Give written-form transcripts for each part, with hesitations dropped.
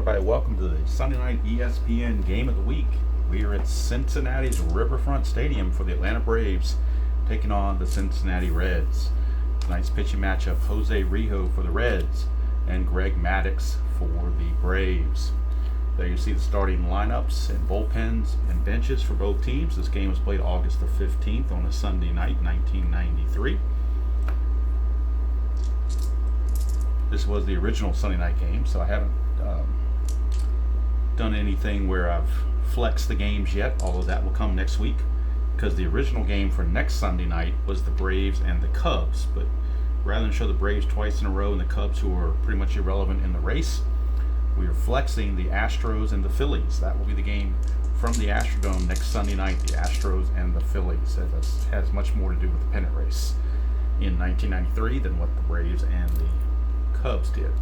everybody. Welcome to the Sunday night ESPN Game of the Week. We are at Cincinnati's Riverfront Stadium for the Atlanta Braves taking on the Cincinnati Reds. Tonight's pitching matchup, Jose Rijo for the Reds and Greg Maddux for the Braves. There you see the starting lineups and bullpens and benches for both teams. This game was played August the 15th on a Sunday night, 1993. This was the original Sunday night game, so I haven't done anything where I've flexed the games yet, although that will come next week, because the original game for next Sunday night was the Braves and the Cubs. But rather than show the Braves twice in a row and the Cubs, who are pretty much irrelevant in the race, we are flexing the Astros and the Phillies. That will be the game from the Astrodome next Sunday night, the Astros and the Phillies. That has much more to do with the pennant race in 1993 than what the Braves and the Cubs did.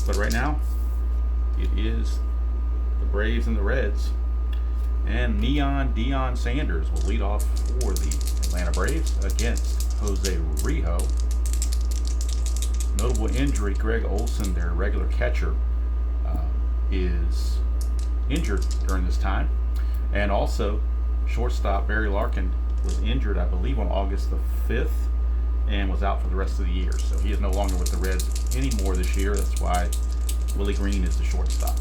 But right now, it is the Braves and the Reds, and Neon Deion Sanders will lead off for the Atlanta Braves against Jose Rijo. Notable injury: Greg Olson, their regular catcher, is injured during this time, and also shortstop Barry Larkin was injured, I believe, on August the 5th and was out for the rest of the year. So he is no longer with the Reds anymore this year. That's why Willie Green is the shortstop.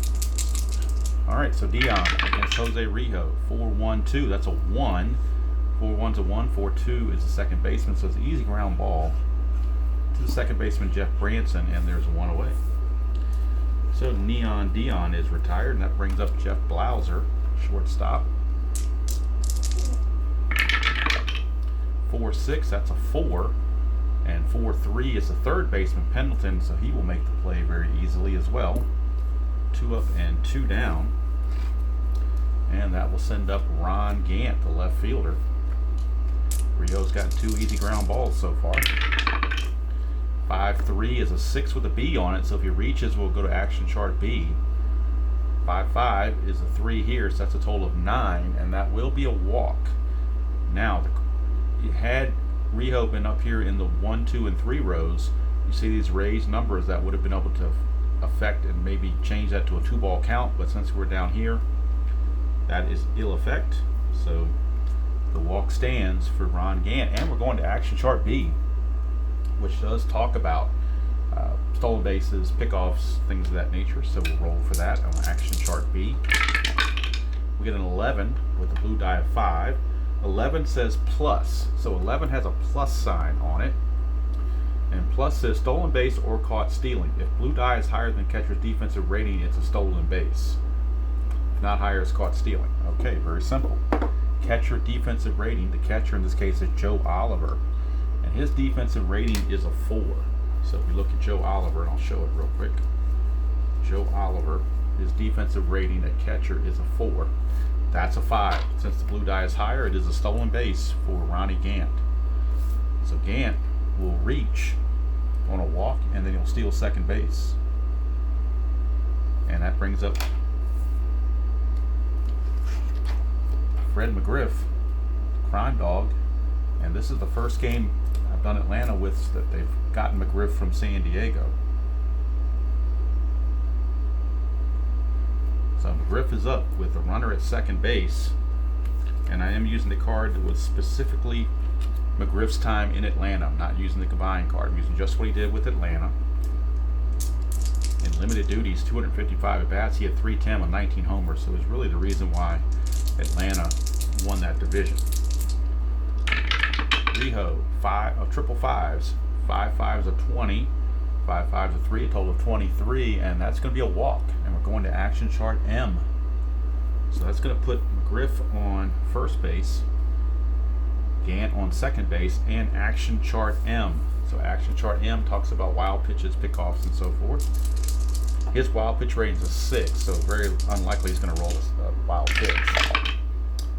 All right, so Deion against Jose Rijo, 4-1-2. That's a 1. 4-1's a 1. 4-2 is the second baseman, so it's an easy ground ball to the second baseman, Jeff Branson, and there's a 1 away. So Neon Deion is retired, and that brings up Jeff Blauser, shortstop. 4-6, that's a 4. And 4-3 is the third baseman, Pendleton, so he will make the play very easily as well. 2 up and 2 down. And that will send up Ron Gant, the left fielder. Rio's got 2 easy ground balls so far. 5-3 is a 6 with a B on it, so if he reaches, we'll go to action chart B. 5-5 is a 3 here, so that's a total of 9, and that will be a walk. Now, had Rijo been up here in the 1, 2, and 3 rows, you see these raised numbers that would have been able to affect and maybe change that to a 2-ball count, but since we're down here, that is ill effect. So the walk stands for Ron Gant, and we're going to action chart B, which does talk about stolen bases, pickoffs, things of that nature. So we'll roll for that on action chart B. We get an 11 with a blue die of 5. 11 says plus, so 11 has a plus sign on it, and plus says stolen base or caught stealing. If blue die is higher than catcher's defensive rating, it's a stolen base. If not higher, it's caught stealing. Okay, very simple. Catcher defensive rating, the catcher in this case is Joe Oliver, and his defensive rating is a 4. So if we look at Joe Oliver, and I'll show it real quick. Joe Oliver, his defensive rating at catcher is a 4. That's a 5. Since the blue die is higher, it is a stolen base for Ronnie Gant. So Gant will reach on a walk, and then he'll steal second base. And that brings up Fred McGriff, crime dog. And this is the first game I've done Atlanta with that they've gotten McGriff from San Diego. So McGriff is up with a runner at second base, and I am using the card that was specifically McGriff's time in Atlanta. I'm not using the combined card. I'm using just what he did with Atlanta. In limited duties, 255 at-bats. He had 310 with 19 homers, so it's really the reason why Atlanta won that division. Rijo, triple fives. 5 is a 20. 5 is a 3, a total of 23, and that's going to be a walk. And we're going to action chart M. So that's going to put McGriff on first base, Gant on second base, and action chart M. So action chart M talks about wild pitches, pickoffs, and so forth. His wild pitch rating is a 6, so very unlikely he's going to roll a wild pitch.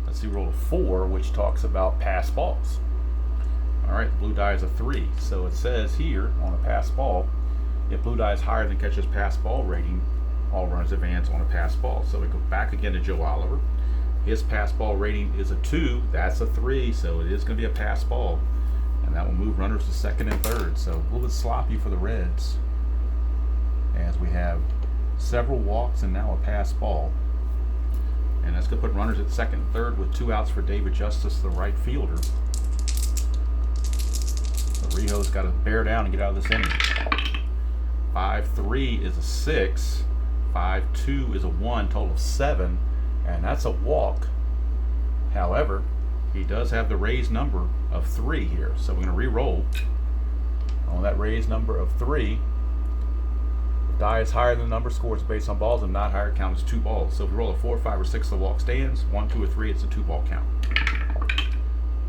Let's see, roll a 4, which talks about pass balls. All right, blue die is a 3, so it says here on a pass ball, if blue die is higher than catcher's pass ball rating, all runners advance on a pass ball. So we go back again to Joe Oliver. His pass ball rating is a 2, that's a 3, so it is going to be a pass ball, and that will move runners to second and third. So a little bit sloppy for the Reds, as we have several walks, and now a pass ball. And that's going to put runners at second and third with 2 outs for David Justice, the right fielder. So Rijo's got to bear down and get out of this inning. 5-3 is a 6. 5-2 is a 1, total of 7, and that's a walk. However, he does have the raised number of 3 here, so we're going to re-roll on that raised number of 3. If die is higher than the number, scores based on balls, and not higher, count as 2 balls. So if we roll a 4, 5, or 6, the walk stands. 1, 2, or 3, it's a 2-ball count.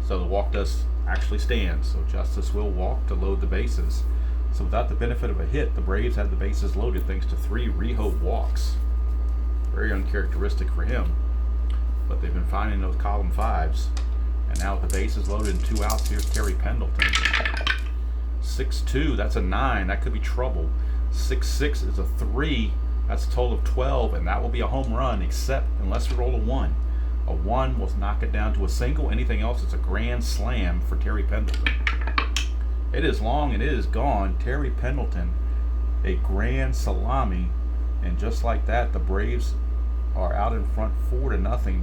So the walk does actually stand, so Justice will walk to load the bases. So without the benefit of a hit, the Braves had the bases loaded thanks to 3 Rijo walks. Very uncharacteristic for him, but they've been finding those column 5s. And now with the bases loaded and 2 outs, here's Terry Pendleton. 6-2, that's a 9, that could be trouble. 6-6 is a 3, that's a total of 12, and that will be a home run, except unless we roll a 1. A 1 will knock it down to a single. Anything else, it's a grand slam for Terry Pendleton. It is long and it is gone. Terry Pendleton, a grand salami, and just like that, the Braves are out in front 4-0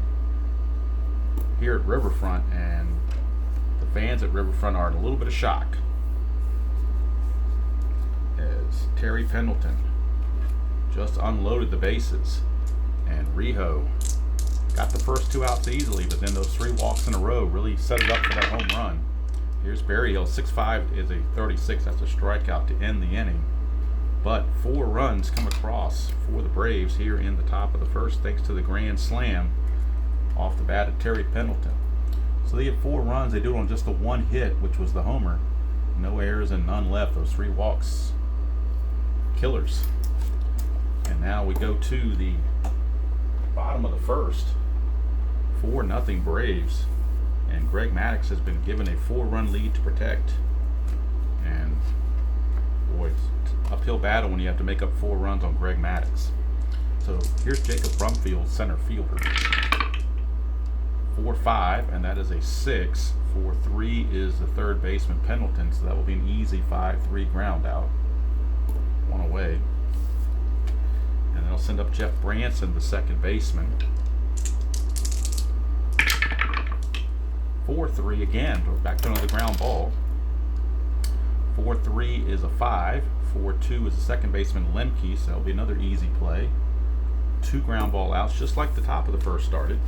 here at Riverfront, and the fans at Riverfront are in a little bit of shock as Terry Pendleton just unloaded the bases, and Rijo got the first 2 outs easily, but then those 3 walks in a row really set it up for that home run. Here's Berryhill. 6-5 is a 36. That's a strikeout to end the inning. But 4 runs come across for the Braves here in the top of the first, thanks to the grand slam off the bat of Terry Pendleton. So they get 4 runs. They do it on just the 1 hit, which was the homer. No errors and none left. Those 3 walks, killers. And now we go to the bottom of the first. 4-0 Braves. And Greg Maddux has been given a 4-run lead to protect. And boy, it's an uphill battle when you have to make up 4 runs on Greg Maddux. So here's Jacob Brumfield, center fielder. 4-5, and that is a 6. 4-3 is the third baseman Pendleton, so that will be an easy 5-3 ground out. 1 away. And they'll send up Jeff Branson, the second baseman. 4-3 again, back to another ground ball. 4-3 is a 5. 4-2 is the second baseman Lemke, so that'll be another easy play. 2 ground ball outs, just like the top of the first started.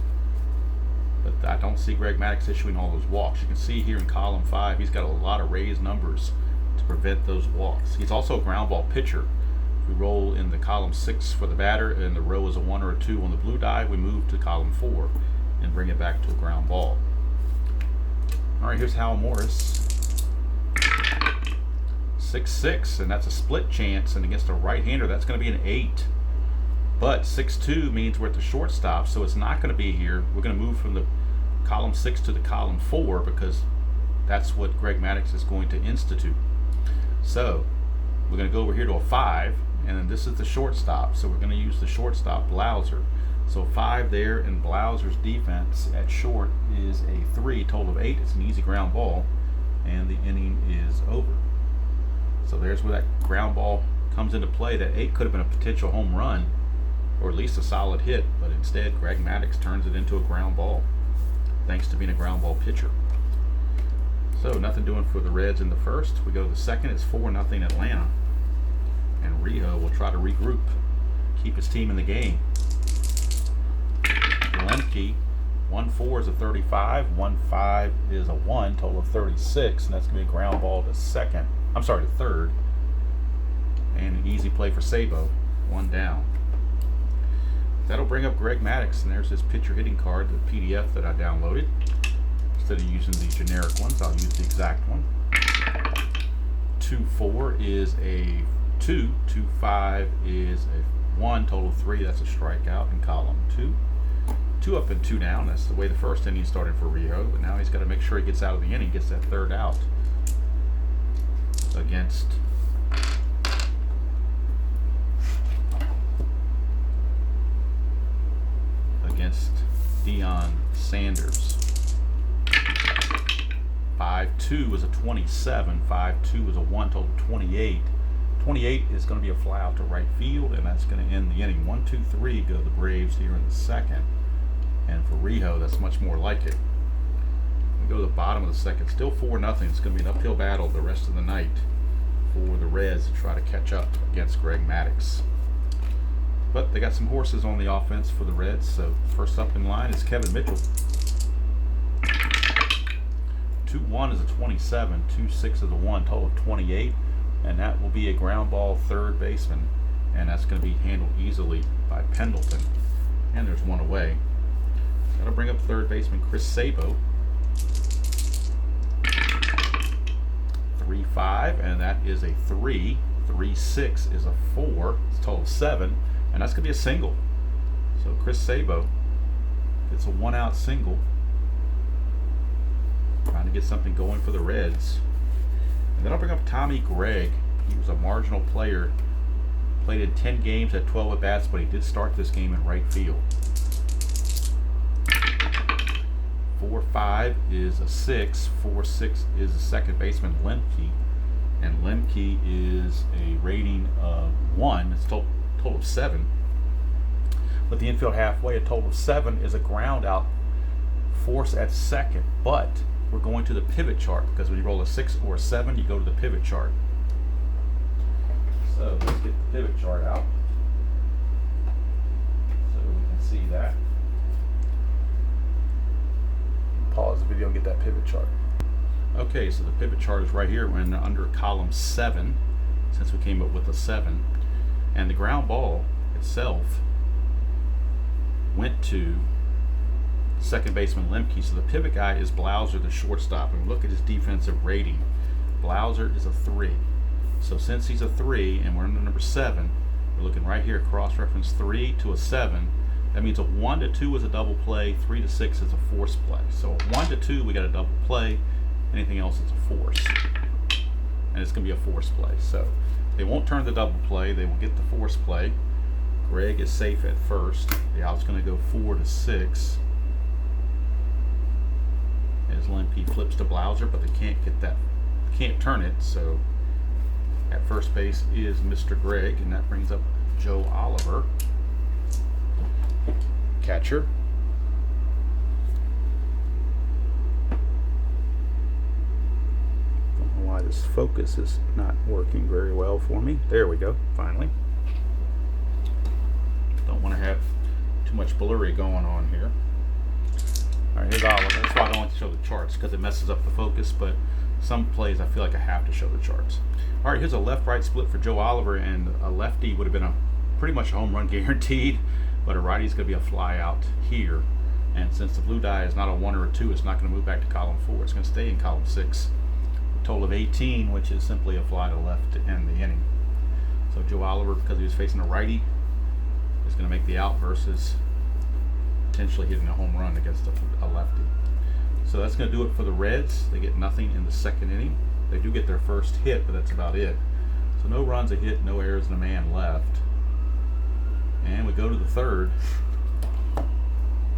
But I don't see Greg Maddux issuing all those walks. You can see here in column 5, he's got a lot of raised numbers to prevent those walks. He's also a ground ball pitcher. If we roll in the column 6 for the batter, and the row is a 1 or a 2 on the blue die, we move to column 4 and bring it back to a ground ball. All right, here's Hal Morris. 6-6, and that's a split chance, and against a right-hander, that's going to be an 8. But 6-2 means we're at the shortstop, so it's not going to be here. We're going to move from the column 6 to the column 4 because that's what Greg Maddux is going to institute. So we're going to go over here to a 5, and then this is the shortstop, so we're going to use the shortstop, Blauser. So 5 there, and Blauser's defense at short is a 3, total of 8. It's an easy ground ball, and the inning is over. So there's where that ground ball comes into play. That 8 could have been a potential home run, or at least a solid hit, but instead Greg Maddux turns it into a ground ball, thanks to being a ground ball pitcher. So nothing doing for the Reds in the first. We go to the second. It's 4-0 Atlanta, and Rijo will try to regroup, keep his team in the game. Lemke, 1-4 is a 35, 1-5 is a 1, total of 36, and that's going to be a ground ball to third. And an easy play for Sabo, 1 down. That'll bring up Greg Maddux, and there's his pitcher hitting card, the PDF that I downloaded. Instead of using the generic ones, I'll use the exact one. 2-4 is a 2, 2-5 is a 1, total of 3, that's a strikeout in column 2. 2 up and 2 down. That's the way the first inning started for Rijo, but now he's got to make sure he gets out of the inning, gets that 3rd out against Deion Sanders. 5-2 is a 27. 5-2 is a 1, total of 28. 28 is going to be a fly out to right field, and that's going to end the inning. 1, 2, 3 go the Braves here in the second. And for Rijo, that's much more like it. We go to the bottom of the second, still 4-0. It's going to be an uphill battle the rest of the night for the Reds to try to catch up against Greg Maddux. But they got some horses on the offense for the Reds. So first up in line is Kevin Mitchell. 2-1 is a 27, 2-6 is a 1, total of 28. And that will be a ground ball third baseman. And that's going to be handled easily by Pendleton. And there's one away. That'll bring up third baseman Chris Sabo. 3-5, and that is a 3. 3-6 is a 4. It's a total of 7, and that's going to be a single. So Chris Sabo gets a 1-out single. Trying to get something going for the Reds. And then I'll bring up Tommy Gregg. He was a marginal player. Played in 10 games at 12 at-bats, but he did start this game in right field. 4-5 is a 6. 4-6 is a second baseman Lemke, and Lemke is a rating of 1. It's total of 7. With the infield halfway, a total of 7 is a ground out force at second. But we're going to the pivot chart, because when you roll a 6 or a 7, you go to the pivot chart. So let's get the pivot chart out so we can see that. Pause the video and get that pivot chart. Okay, so the pivot chart is right here. We're under column 7, since we came up with a 7. And the ground ball itself went to second baseman Lemke. So the pivot guy is Blauser, the shortstop. And look at his defensive rating. Blauser is a 3. So since he's a 3 and we're under number 7, we're looking right here, cross-reference 3 to a 7. That means a 1 to 2 is a double play, 3 to 6 is a force play. So 1 to 2, we got a double play. Anything else is a force. And it's going to be a force play. So they won't turn the double play. They will get the force play. Greg is safe at first. The out's going to go 4 to 6. As Lemke flips to Blauser, but they can't get that, can't turn it. So at first base is Mr. Greg, and that brings up Joe Oliver. Catcher. Don't know why this focus is not working very well for me. There we go, finally. Don't want to have too much blurry going on here. Alright, here's Oliver. That's why I don't like to show the charts, because it messes up the focus, but some plays I feel like I have to show the charts. Alright, here's a left-right split for Joe Oliver, and a lefty would have been pretty much a home run guaranteed. But a righty is going to be a fly out here. And since the blue die is not a 1 or a 2, it's not going to move back to column 4. It's going to stay in column 6. A total of 18, which is simply a fly to left to end the inning. So Joe Oliver, because he was facing a righty, is going to make the out versus potentially hitting a home run against a lefty. So that's going to do it for the Reds. They get nothing in the second inning. They do get their first hit, but that's about it. So no runs, a hit, no errors, and a man left. And we go to the third.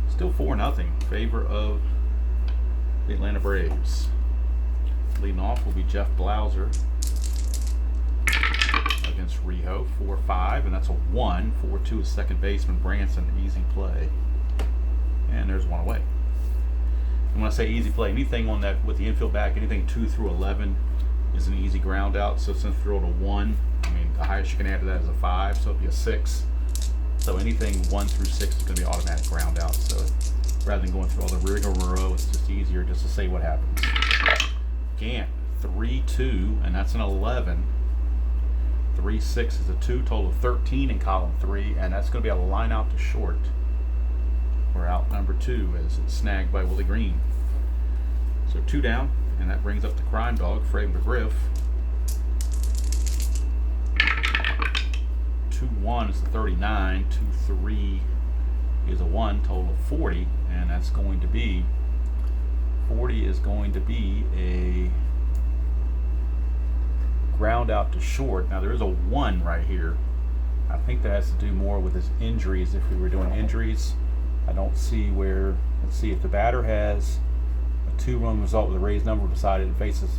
Still 4-0 in favor of the Atlanta Braves. Leading off will be Jeff Blauser against Rijo. 4-5, and that's a 1. 4-2 is second baseman Branson. Easy play. And there's one away. And when I say easy play, anything on that with the infield back, anything 2 through 11 is an easy ground out. So since we rolled a 1, I mean, the highest you can add to that is a 5, so it'd be a 6. So anything 1 through 6 is going to be automatic ground out. So rather than going through all the rigmarole, it's just easier just to say what happens. Gant, 3-2, and that's an 11. 3-6 is a 2, total of 13 in column 3, and that's going to be a line out to short. We're out number 2 as it's snagged by Willie Green. So 2 down, and that brings up the crime dog, Fred McGriff. 2-1 is the 39, 2-3 is a 1, total of 40, and that's going to be 40 is going to be a ground out to short. Now there is a 1 right here. I think that has to do more with his injuries. If we were doing injuries, I don't see where. Let's see if the batter has a 2-run result with a raised number beside it and faces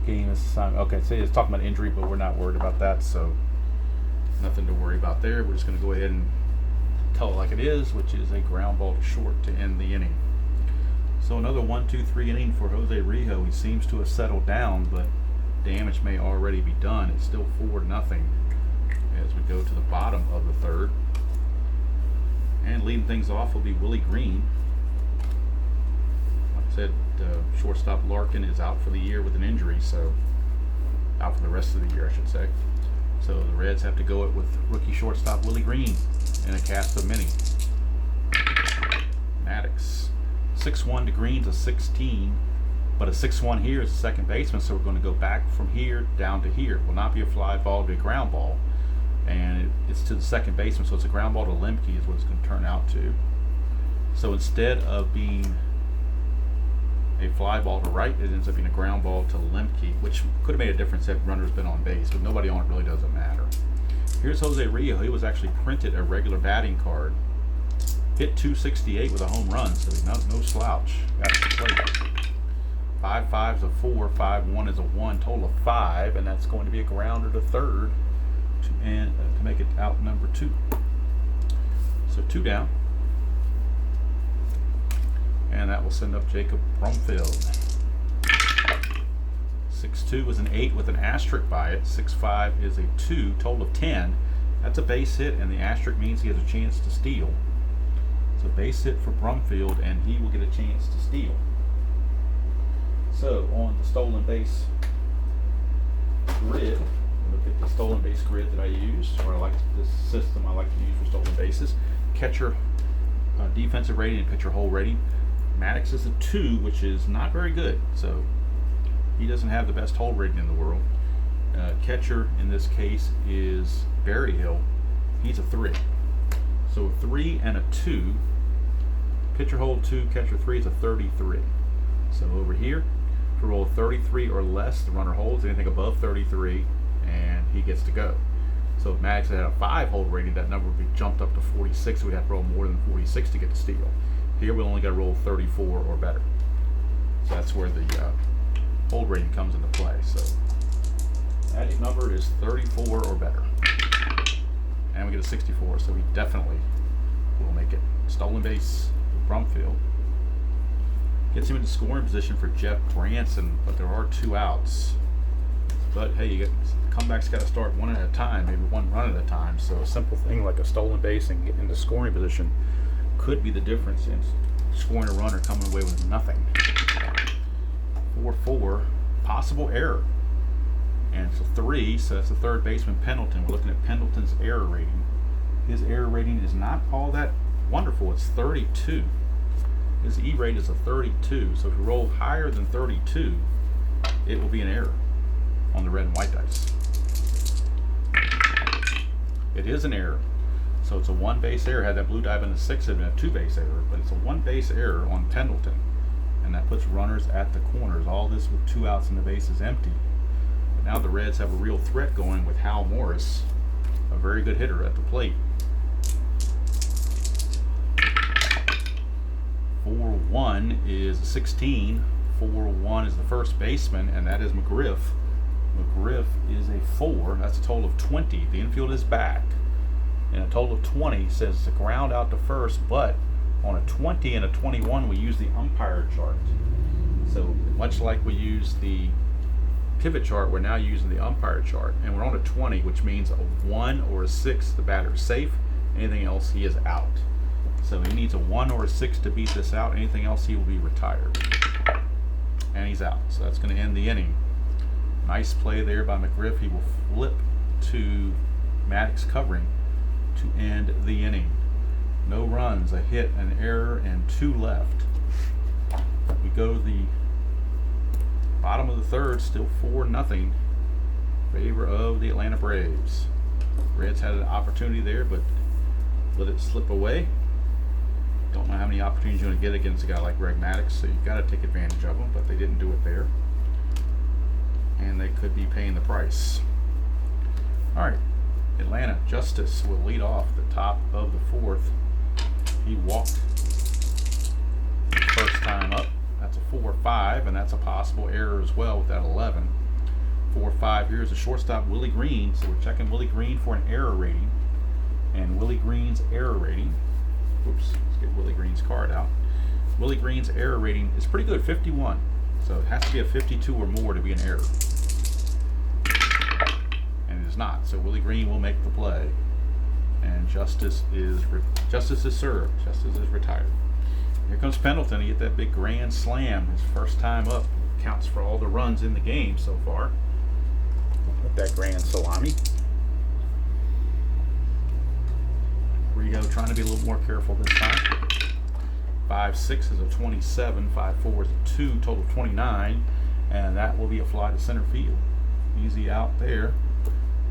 game assignment. Okay, so it's talking about injury, but we're not worried about that, so nothing to worry about there. We're just going to go ahead and tell it like it is, which is a ground ball to short to end the inning. So another 1-2-3 inning for Jose Rijo. He seems to have settled down, but damage may already be done. It's still 4-0 as we go to the bottom of the third. And leading things off will be Willie Green. Like I said, shortstop Larkin is out for the year with an injury, so out for the rest of the year, I should say. So the Reds have to go it with rookie shortstop Willie Green in a cast of many. Maddox, 6-1 to Green's a 16, but a 6-1 here is the second baseman, so we're going to go back from here down to here. It will not be a fly ball, it'll be a ground ball, and it's to the second baseman, so it's a ground ball to Lemke is what it's going to turn out to. So instead of being a fly ball to right, it ends up being a ground ball to Lemke, which could have made a difference had runners been on base, but nobody on it really doesn't matter. Here's Jose Rijo. He was actually printed a regular batting card. Hit 268 with a home run, so he's no slouch. Got to play. 5-5 is a 4, 5-1 is a 1, total of 5, and that's going to be a grounder to third to make it out number 2. So 2 down. And that will send up Jacob Brumfield. 6-2 is an 8 with an asterisk by it. 6-5 is a 2, total of 10. That's a base hit, and the asterisk means he has a chance to steal. So base hit for Brumfield, and he will get a chance to steal. So on the stolen base grid, look at the stolen base grid that I use, or I like this system I like to use for stolen bases. Catcher defensive rating and pitcher hold rating. Maddox is a 2, which is not very good, so he doesn't have the best hold rating in the world. Catcher in this case is Berryhill. He's a 3. So a 3 and a 2. Pitcher hold 2, catcher 3 is a 33. So over here, to roll 33 or less, the runner holds. Anything above 33, and he gets to go. So if Maddox had a 5 hold rating, that number would be jumped up to 46. So we'd have to roll more than 46 to get to steal. Here we only got to roll 34 or better. So that's where the hold rating comes into play. So magic number is 34 or better. And we get a 64, so we definitely will make it. Stolen base with Brumfield. Gets him into scoring position for Jeff Branson, but there are 2 outs. But hey, comeback's got to start one at a time, maybe one run at a time. So a simple thing like a stolen base and getting into scoring position could be the difference in scoring a run or coming away with nothing. 4-4, possible error. And it's a 3, so that's the third baseman Pendleton. We're looking at Pendleton's error rating. His error rating is not all that wonderful. It's 32. His E rate is a 32, so if you roll higher than 32, it will be an error on the red and white dice. It is an error. So it's a 1 base error. Had that blue die been a 6, it would have been a 2 base error, but it's a 1 base error on Pendleton. And that puts runners at the corners. All this with 2 outs and the base is empty. But now the Reds have a real threat going with Hal Morris, a very good hitter at the plate. 4-1 is 16. 4-1 is the first baseman, and that is McGriff. McGriff is a 4. That's a total of 20. The infield is back. And a total of 20 says it's a ground out to first, but on a 20 and a 21, we use the umpire chart. So much like we use the pivot chart, we're now using the umpire chart. And we're on a 20, which means a 1 or a 6, the batter is safe. Anything else, he is out. So he needs a 1 or a 6 to beat this out. Anything else, he will be retired. And he's out. So that's going to end the inning. Nice play there by McGriff. He will flip to Maddox covering to end the inning. No runs, a hit, an error, and 2 left. We go to the bottom of the third, still 4-0 in favor of the Atlanta Braves. Reds had an opportunity there, but let it slip away. Don't know how many opportunities you're going to get against a guy like Greg Maddox, so you've got to take advantage of them, but they didn't do it there. And they could be paying the price. All right, Atlanta, Justice will lead off the top of the 4th. He walked the first time up. That's a 4-5, and that's a possible error as well with that 11. 4-5 here is a shortstop, Willie Green. So we're checking Willie Green for an error rating. And Willie Green's error rating, oops, let's get Willie Green's card out. Willie Green's error rating is pretty good, 51. So it has to be a 52 or more to be an error. And it is not. So Willie Green will make the play. And justice is served. Justice is retired. Here comes Pendleton to get that big grand slam. His first time up. Counts for all the runs in the game so far. With that grand salami. Rio trying to be a little more careful this time. 5-6 is a 27. 5-4 is a 2. Total 29. And that will be a fly to center field. Easy out there.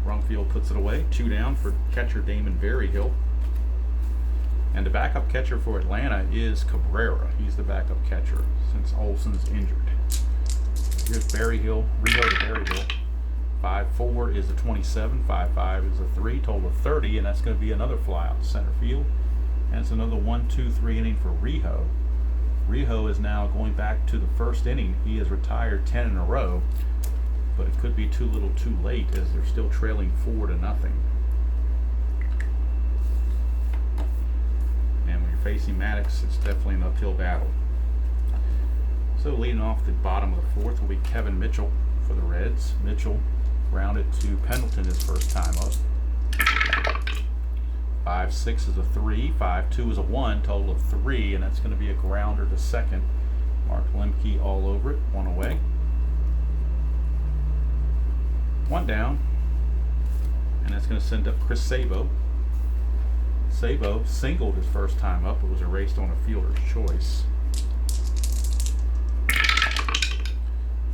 Wrong field puts it away. 2 down for catcher Damon Berryhill. And the backup catcher for Atlanta is Cabrera. He's the backup catcher since Olson's injured. Here's Berryhill, Rio to Berryhill. 5-4 is a 27. 5-5 is a 3. Total of 30, and that's going to be another fly out to center field. And it's another 1-2-3 inning for Rio. Rio is now going back to the first inning. He has retired 10 in a row. But it could be too little too late as they're still trailing 4-0. And when you're facing Maddox, it's definitely an uphill battle. So leading off the bottom of the 4th will be Kevin Mitchell for the Reds. Mitchell grounded to Pendleton his first time up. 5-6 is a 3. 5-2 is a 1. Total of 3, and that's going to be a grounder to second. Mark Lemke all over it. 1 away. 1 down, and that's going to send up Chris Sabo. Sabo singled his first time up, but was erased on a fielder's choice.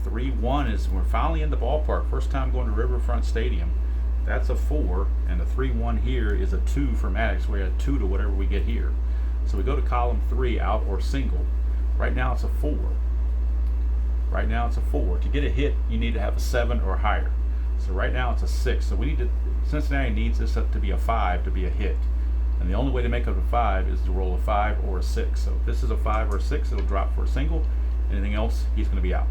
3-1 is we're finally in the ballpark. First time going to Riverfront Stadium. That's a 4, and the 3-1 here is a 2 for Maddox. We're at 2 to whatever we get here. So we go to column 3, out or single. Right now it's a 4. Right now it's a 4. To get a hit, you need to have a 7 or higher. So right now it's a 6. So we need to, Cincinnati needs this up to be a 5 to be a hit. And the only way to make it a 5 is to roll a 5 or a 6. So if this is a 5 or a 6, it'll drop for a single. Anything else, he's going to be out.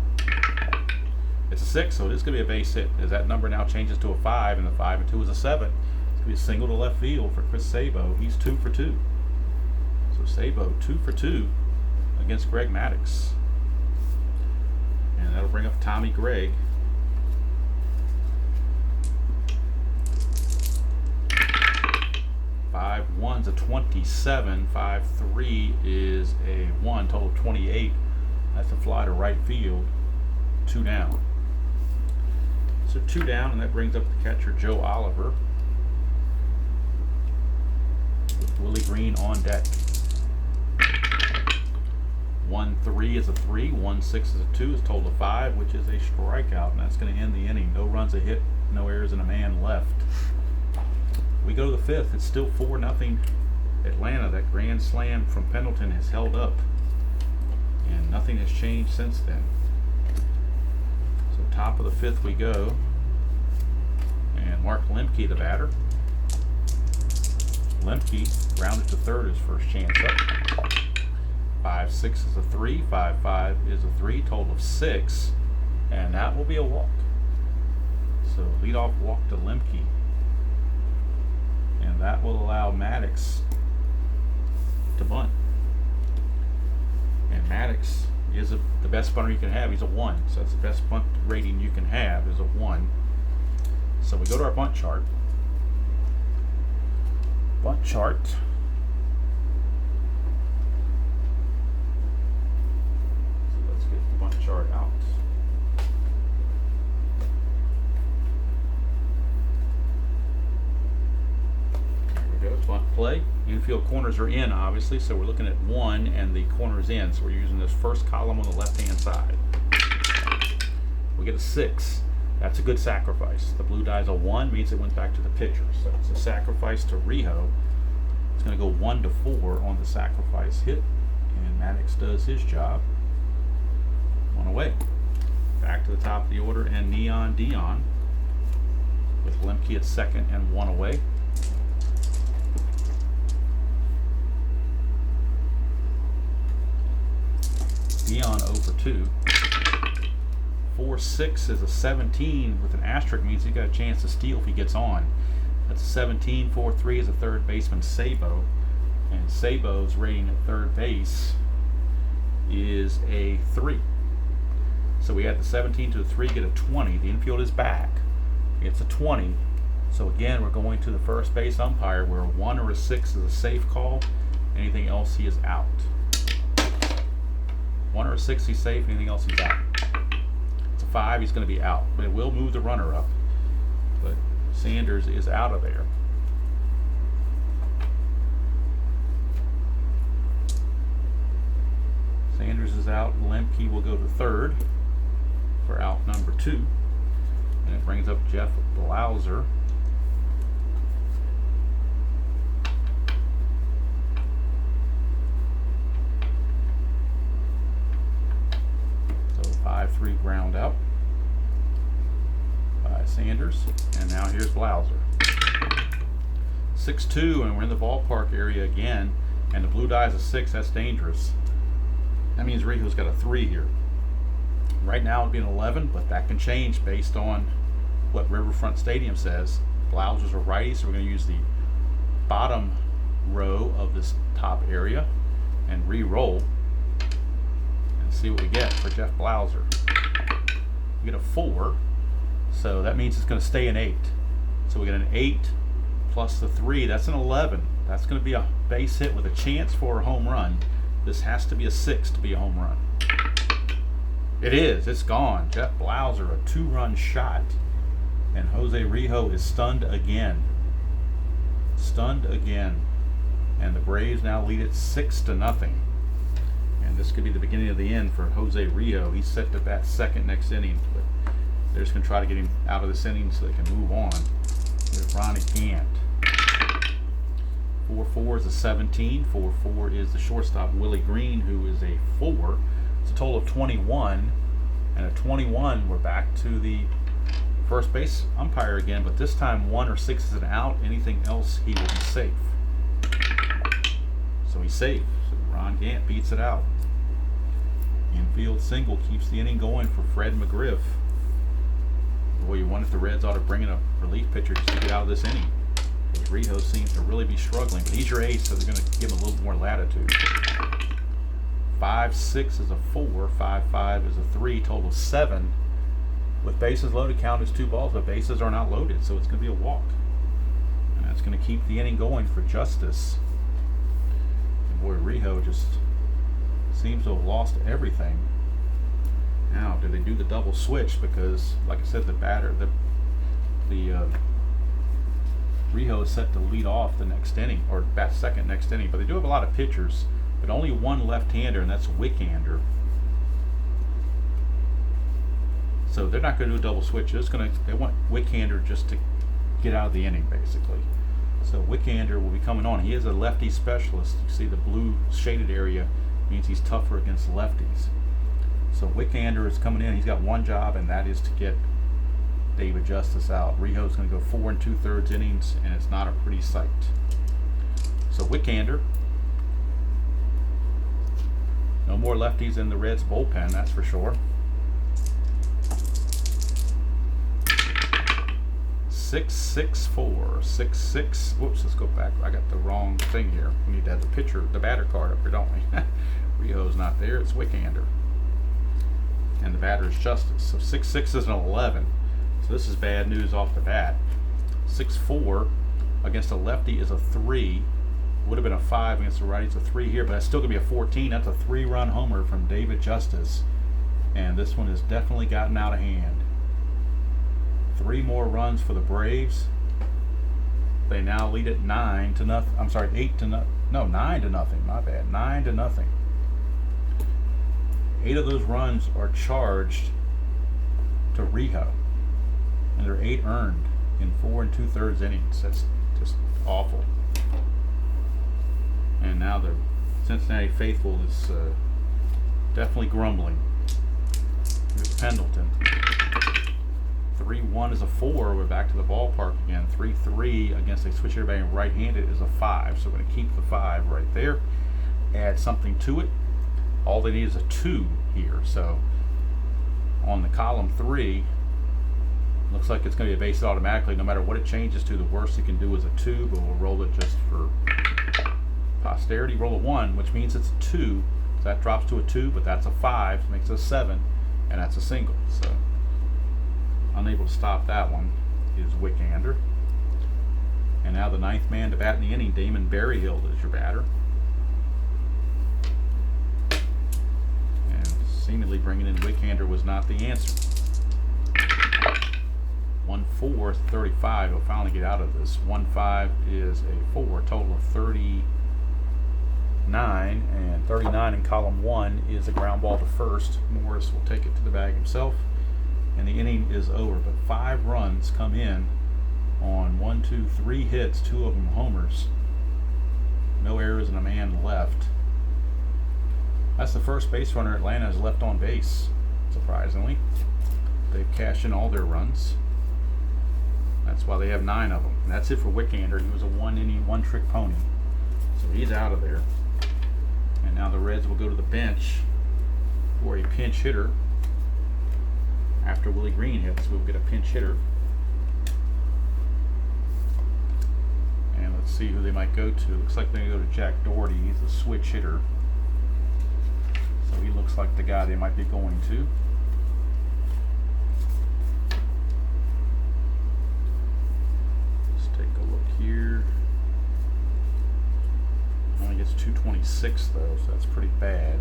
It's a 6, so it is going to be a base hit. As that number now changes to a 5, and the 5 and 2 is a 7. It's going to be a single to left field for Chris Sabo. He's 2 for 2. So Sabo 2 for 2 against Greg Maddox. And that'll bring up Tommy Gregg. 5-1's a 27. 5-3 is a 1. Total 28. That's a fly to right field. 2 down. So 2 down, and that brings up the catcher Joe Oliver with Willie Green on deck. 1-3 is a 3. 1-6 is a 2. It's total of 5, which is a strikeout, and that's going to end the inning. No runs, a hit, no errors, and a man left. We go to the 5th. It's still 4-0 Atlanta. That grand slam from Pendleton has held up, and nothing has changed since then. So top of the 5th we go, and Mark Lemke, the batter. Lemke rounded to third, his first chance up. 5-6 is a 3. 5-5 is a 3. Total of 6, and that will be a walk. So leadoff walk to Lemke. And that will allow Maddox to bunt. And Maddox is the best bunter you can have. He's a 1. So that's the best bunt rating you can have is a 1. So we go to our bunt chart. Bunt chart. So let's get the bunt chart out. Bunt play. Infield corners are in, obviously, so we're looking at 1 and the corners in. So we're using this first column on the left-hand side. We get a 6. That's a good sacrifice. The blue die's a 1, means it went back to the pitcher. So it's a sacrifice to Rio. It's going to go 1 to 4 on the sacrifice hit, and Maddox does his job. 1 away. Back to the top of the order, and Neon Dion with Lemke at second and 1 away. Dion 0 for 2. 4-6 is a 17 with an asterisk, means he's got a chance to steal if he gets on. That's a 17. 4-3 is a third baseman, Sabo. And Sabo's rating at third base is a 3. So we add the 17 to the 3, get a 20. The infield is back. It's a 20. So again, we're going to the first base umpire, where a 1 or a 6 is a safe call. Anything else, he is out. 1 or a 6, he's safe. Anything else, he's out. It's a 5, he's going to be out. But it will move the runner up. But Sanders is out of there. Sanders is out. Lemke will go to third for out number 2. And it brings up Jeff Blauser. So 5-3 ground out by Sanders. And now here's Blauser. 6-2, and we're in the ballpark area again. And the blue die is a 6. That's dangerous. That means Rijo's got a 3 here. Right now it'd be an 11, but that can change based on what Riverfront Stadium says. Blauser's a righty, so we're going to use the bottom row of this top area and re-roll and see what we get for Jeff Blauser. We get a 4, so that means it's going to stay an 8. So we get an 8 plus the 3. That's an 11. That's going to be a base hit with a chance for a home run. This has to be a 6 to be a home run. It is. It's gone. Jeff Blauser, a 2-run shot. And Jose Rijo is stunned again. Stunned again. And the Braves now lead it 6-0. And this could be the beginning of the end for Jose Rijo. He's set to bat second next inning, but they're just going to try to get him out of this inning so they can move on. There's Ronnie Gant. 4-4 is a 17. 4-4 is the shortstop, Willie Green, who is a 4. It's a total of 21. And at 21, we're back to the first base umpire again, but this time 1 or 6 is an out. Anything else, he will be safe. So he's safe. So Ron Gant beats it out. Infield single keeps the inning going for Fred McGriff. Boy, you wonder if the Reds ought to bring in a relief pitcher just to get out of this inning. Because Rijo seems to really be struggling, but he's your ace, so they're going to give him a little more latitude. 5-6 is a 4, 5-5 is a 3, total 7. With bases loaded, count as 2 balls, but bases are not loaded, so it's going to be a walk. And that's going to keep the inning going for Justice. And boy, Rijo just seems to have lost everything. Now, do they do the double switch? Because, like I said, the Rijo is set to lead off the next inning, or bat second next inning, but they do have a lot of pitchers, but only one left-hander, and that's Wickander. So they're not going to do a double switch. They want Wickander just to get out of the inning, basically. So Wickander will be coming on. He is a lefty specialist. You see the blue shaded area means he's tougher against lefties. So Wickander is coming in. He's got one job, and that is to get David Justice out. Rijo's going to go 4 2/3 innings, and it's not a pretty sight. So Wickander. No more lefties in the Reds bullpen, that's for sure. 6-6-4. 6-6. Whoops, let's go back. I got the wrong thing here. We need to have the pitcher, the batter card up here, don't we? Rijo's not there. It's Wickander. And the batter is Justice. So 6-6 is an 11. So this is bad news off the bat. 6-4 against a lefty is a 3. Would have been a 5 against the righty. It's a 3 here, but that's still going to be a 14. That's a 3-run homer from David Justice. And this one has definitely gotten out of hand. 3 more runs for the Braves. They now lead it 9-0. I'm sorry, 8-0. No, 9-0. My bad. 9-0. 8 of those runs are charged to Rijo, and they're 8 earned in 4 2/3 innings. That's just awful. And now the Cincinnati faithful is definitely grumbling. Here's Pendleton. 3-1 is a 4. We're back to the ballpark again. 3-3 against a switch hitter batting right-handed is a 5. So we're going to keep the 5 right there. Add something to it. All they need is a 2 here. So on the column 3, looks like it's going to be a base hit automatically. No matter what it changes to, the worst it can do is a 2, but we'll roll it just for posterity. Roll a 1, which means it's a 2. So that drops to a 2, but that's a 5, makes it a 7, and that's a single. So unable to stop that one is Wickander. And now the 9th man to bat in the inning, Damon Berryhill is your batter. And seemingly bringing in Wickander was not the answer. 1-4, 35. He'll finally get out of this. 1-5 is a 4, total of 39, and 39 in column 1 is a ground ball to first. Morris will take it to the bag himself, and the inning is over. But 5 runs come in on 3 hits, 2 of them homers. No errors and a man left. That's the first base runner Atlanta has left on base, surprisingly. They've cashed in all their runs. That's why they have 9 of them. And that's it for Wickander. He was a 1-inning, 1-trick pony. So he's out of there. And now the Reds will go to the bench for a pinch hitter. After Willie Green hits, we'll get a pinch hitter. And let's see who they might go to. Looks like they're going to go to Jack Doherty. He's a switch hitter. So he looks like the guy they might be going to. Let's take a look here. Only gets 226 though, so that's pretty bad.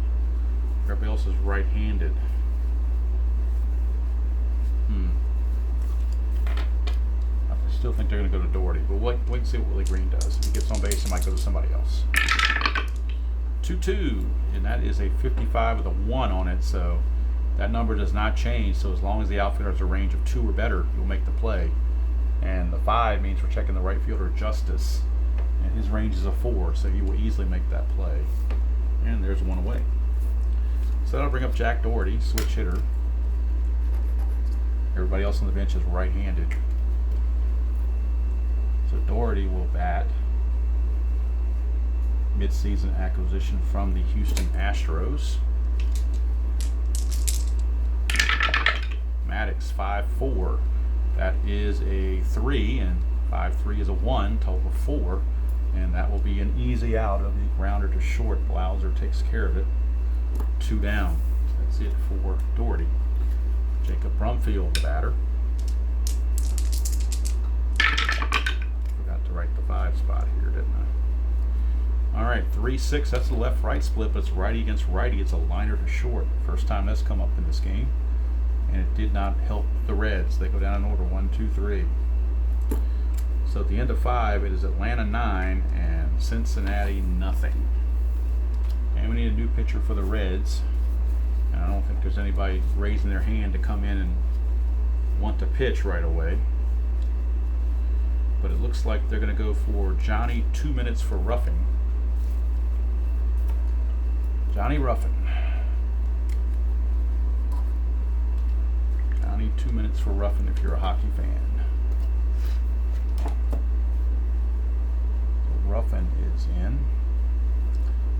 Everybody else is right-handed. I still think they're going to go to Doherty, but wait and see what Willie Green does. If he gets on base, he might go to somebody else. 2-2, and that is a 55 with a 1 on it, so that number does not change. So as long as the outfielder has a range of 2 or better, you'll make the play. And the 5 means we're checking the right fielder, Justice, and his range is a 4, so he will easily make that play. And there's 1 away. So that'll bring up Jack Doherty, switch hitter. Everybody else on the bench is right-handed. So Doherty will bat. Mid-season acquisition from the Houston Astros. Maddox 5-4. That is a 3, and 5-3 is a 1, total of 4. And that will be an easy out of the grounder to short. Blauser takes care of it. 2 down. That's it for Doherty. Jacob Brumfield, the batter. Forgot to write the 5 spot here, didn't I? All right, 3-6. That's the left-right split, but it's righty against righty. It's a liner to short. First time that's come up in this game, and it did not help the Reds. They go down in order 1, 2, 3. So at the end of 5, it is Atlanta 9 and Cincinnati nothing. And we need a new pitcher for the Reds. And I don't think there's anybody raising their hand to come in and want to pitch right away. But it looks like they're going to go for Johnny 2 minutes for roughing. Johnny Ruffin. Johnny 2 minutes for roughing if you're a hockey fan. So Ruffin is in.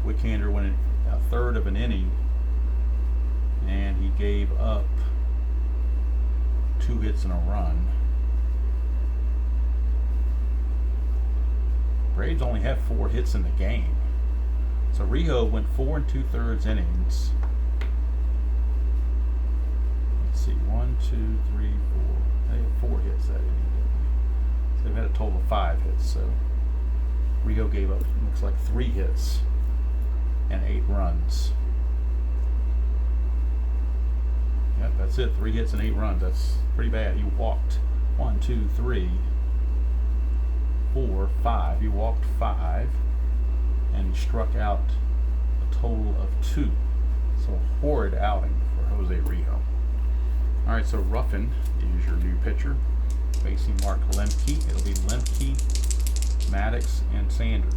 Wickander went a third of an inning, and he gave up 2 hits and a run. Braves only have 4 hits in the game. So Rijo went 4 2/3 innings. Let's see, 1, 2, 3, 4. They had 4 hits that inning, didn't they? So they've had a total of 5 hits. So Rijo gave up, looks like 3 hits and 8 runs. Yep, that's it. 3 hits and 8 runs. That's pretty bad. He walked 1, 2, 3, 4, 5. He walked 5, and he struck out a total of 2. So a horrid outing for Jose Rijo. All right, so Ruffin is your new pitcher, facing Mark Lemke. It'll be Lemke, Maddox, and Sanders.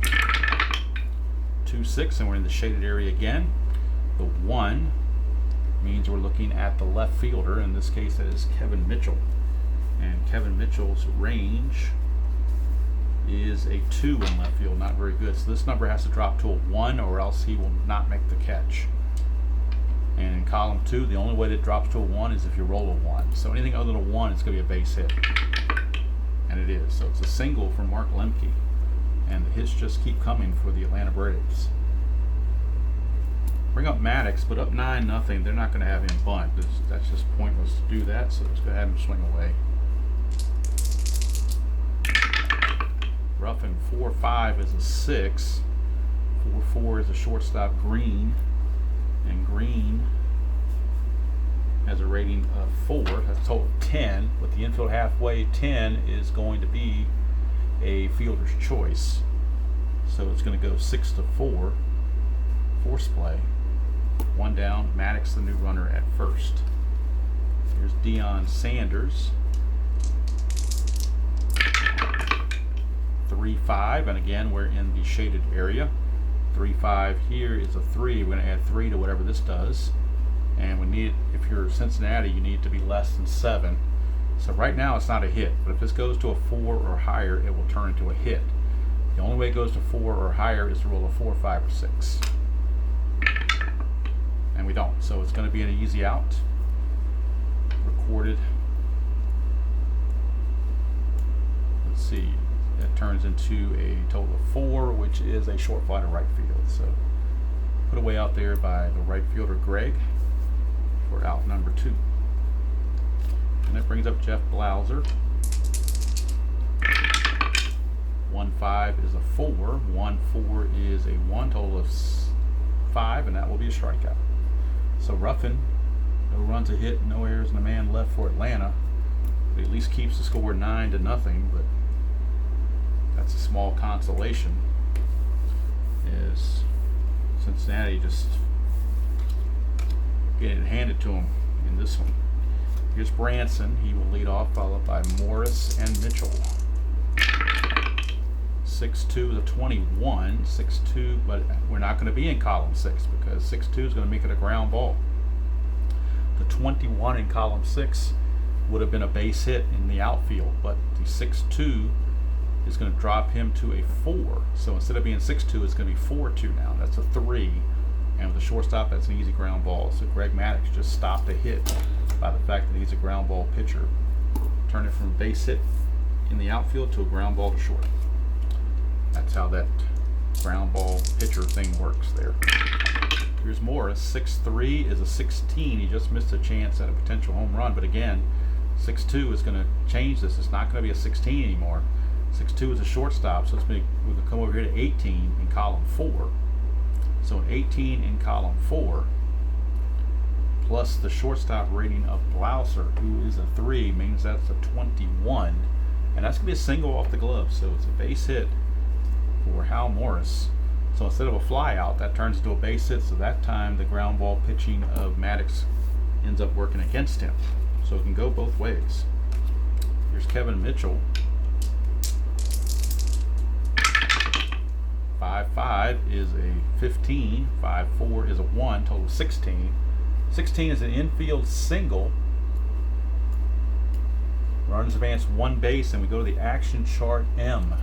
2-6, and we're in the shaded area again. The 1 means we're looking at the left fielder. In this case, that is Kevin Mitchell. And Kevin Mitchell's range is a 2 in left field, not very good. So this number has to drop to a 1, or else he will not make the catch. And in column 2, the only way that it drops to a 1 is if you roll a 1. So anything other than a 1, it's going to be a base hit. And it is. So it's a single from Mark Lemke. And the hits just keep coming for the Atlanta Braves. Bring up Maddox, but up 9-0. They're not going to have him bunt. That's just pointless to do that, so let's go ahead and swing away. Ruffin 4-5 is a 6. 4-4 is a shortstop, Green. And Green has a rating of 4. That's a total of 10. With the infield halfway, 10 is going to be a fielder's choice. So it's going to go 6-4. Force play. 1 down. Maddox, the new runner at first. Here's Deion Sanders. 3-5, and again we're in the shaded area. 3-5 here is a 3. We're going to add 3 to whatever this does, and we need, if you're Cincinnati, you need to be less than 7. So right now it's not a hit, but if this goes to a 4 or higher, it will turn into a hit. The only way it goes to 4 or higher is to roll a 4, 5, or 6, and we don't. So it's going to be an easy out. Recorded. Let's see. That turns into a total of 4, which is a short fly to right field. So put away out there by the right fielder Greg for out number 2. And that brings up Jeff Blauser. 1-5 is a 4. 1-4 is a 1, total of 5, and that will be a strikeout. So Ruffin, no runs, a hit, no errors, and a man left for Atlanta. But at least keeps the score 9-0, but that's a small consolation, is Cincinnati just getting it handed to him in this one. Here's Branson. He will lead off, followed by Morris and Mitchell. 6-2 to 21. 6-2, but we're not going to be in column 6 because 6-2 is going to make it a ground ball. The 21 in column 6 would have been a base hit in the outfield, but the 6-2 is going to drop him to a 4. So instead of being 6-2, it's going to be 4-2 now. That's a 3. And with the shortstop, that's an easy ground ball. So Greg Maddox just stopped a hit by the fact that he's a ground ball pitcher. Turn it from base hit in the outfield to a ground ball to short. That's how that ground ball pitcher thing works there. Here's Morris. 6-3 is a 16. He just missed a chance at a potential home run. But again, 6-2 is going to change this. It's not going to be a 16 anymore. 6-2 is a shortstop, so we're going to come over here to 18 in column 4. So an 18 in column 4, plus the shortstop rating of Blauser, who is a 3, means that's a 21. And that's going to be a single off the glove, so it's a base hit for Hal Morris. So instead of a fly out, that turns into a base hit, so that time the ground ball pitching of Maddox ends up working against him. So it can go both ways. Here's Kevin Mitchell. 5-5 is a 15. 5-4 is a 1, total of 16. 16 is an infield single. Runners advance 1 base, and we go to the action chart M.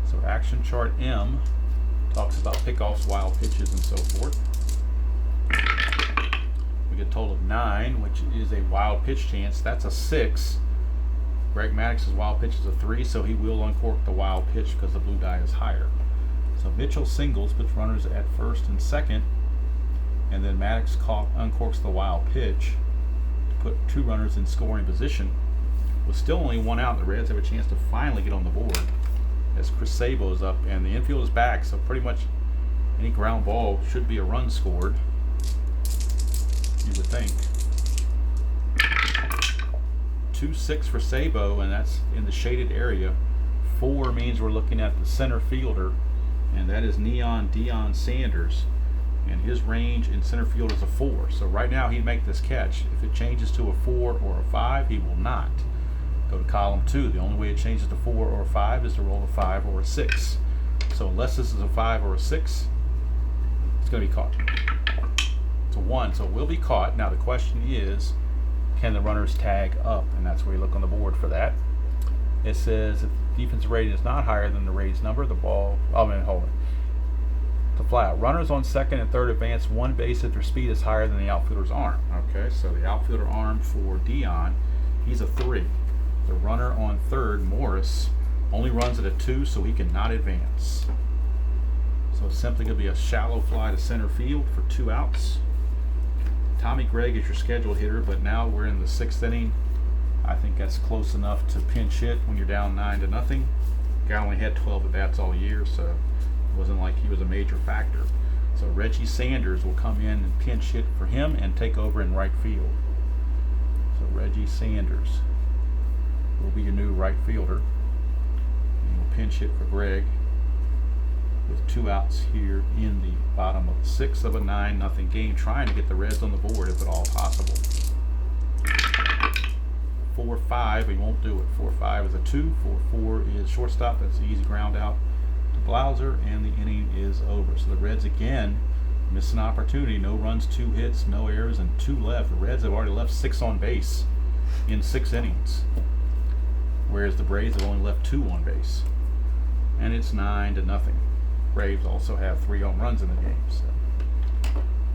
So action chart M talks about pickoffs, wild pitches, and so forth. We get a total of 9, which is a wild pitch chance. That's a 6. Greg Maddox's wild pitch is a 3, so he will uncork the wild pitch because the blue die is higher. So Mitchell singles, puts runners at first and second, and then Maddox uncorks the wild pitch to put 2 runners in scoring position. With still only 1 out, the Reds have a chance to finally get on the board as Chris Sabo is up, and the infield is back, so pretty much any ground ball should be a run scored, you would think. 2-6 for Sabo, and that's in the shaded area. 4 means we're looking at the center fielder, and that is Neon Deion Sanders, and his range in center field is a 4. So right now he'd make this catch. If it changes to a 4 or a 5, he will not. Go to column 2. The only way it changes to 4 or a 5 is to roll a 5 or a 6. So unless this is a 5 or a 6, it's going to be caught. It's a 1, so it will be caught. Now the question is, can the runners tag up? And that's where you look on the board for that. It says if the defensive rating is not higher than the raised number, the ball, hold on. to fly out. Runners on second and third advance one base if their speed is higher than the outfielder's arm. Okay, so the outfielder arm for Dion, he's a 3. The runner on third, Morris, only runs at a 2, so he cannot advance. So it's simply going to be a shallow fly to center field for 2 outs. Tommy Gregg is your scheduled hitter, but now we're in the 6th inning. I think that's close enough to pinch hit when you're down 9-0. Guy only had 12 at-bats all year, so it wasn't like he was a major factor. So Reggie Sanders will come in and pinch hit for him and take over in right field. So Reggie Sanders will be your new right fielder. And will pinch hit for Gregg with 2 outs here in the bottom of the 6th of a 9-0 game, trying to get the Reds on the board if at all possible. 4-5, he won't do it. 4-5 is a 2. 4-4 is shortstop. That's an easy ground out to Blauser, and the inning is over. So the Reds again miss an opportunity. No runs, 2 hits, no errors, and 2 left. The Reds have already left 6 on base in 6 innings, whereas the Braves have only left 2 on base. And it's 9-0. Braves also have 3 home runs in the game, so